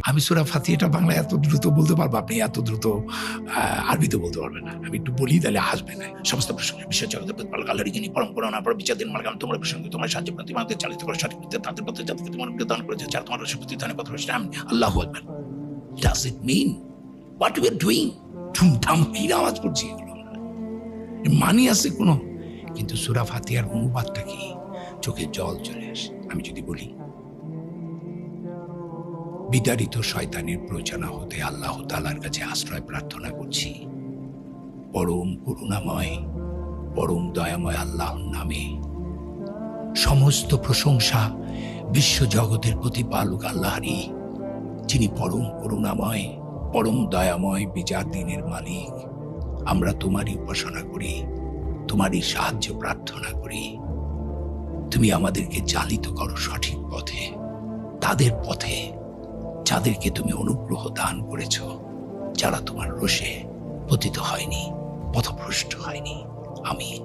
আমি সূরা ফাতিহাটা বাংলায় এত দ্রুত বলতে পারবো, আপনি এত দ্রুত আরবিতে বলতে পারবেন না। আমি একটু বলি, তাহলে হাসবে না। সমস্ত প্রসঙ্গে বিশ্ব জগতের প্রতিপালক আল্লাহরই যিনি পরম করুণা পরম বিচারদিন মালিক, আমি তোমার প্রসঙ্গে তোমার সাহায্য প্রার্থী, তোমাদের চালিত করে সঠিক পথে তাদের পথে যাদেরকে তোমার দান করেছে, যারা তোমার রসে প্রতিদানে পথ রয়েছে। আমি আল্লাহু আকবার। Does it mean what we are doing? ধুমধাম কি আওয়াজ করছি, এগুলো মানি আছে কোনো? কিন্তু সূরা ফাতিহার অনুবাদটা কি? চোখে জল চলে আসে। আমি যদি বলি, বিতাড়িত শয়তানের প্ররোচনা হতে আল্লাহ তাআলার কাছে আশ্রয় প্রার্থনা করছি। পরম করুণাময় পরম দয়াময় আল্লাহর নামে সমস্ত প্রশংসা বিশ্ব জগতের প্রতিপালক আল্লাহরই, যিনি পরম করুণাময় পরম দয়াময় বিচার দিনের মালিক। আমরা তোমারই উপাসনা করি, তোমারই সাহায্য প্রার্থনা করি। তুমি আমাদেরকে চালিত করো সঠিক পথে, তাদের পথে যাদেরকে তুমি অনুগ্রহ দান করেছ, যারা তোমার রোষে পতিত হয়নি, পথভ্রষ্ট হয়নি। আমিন।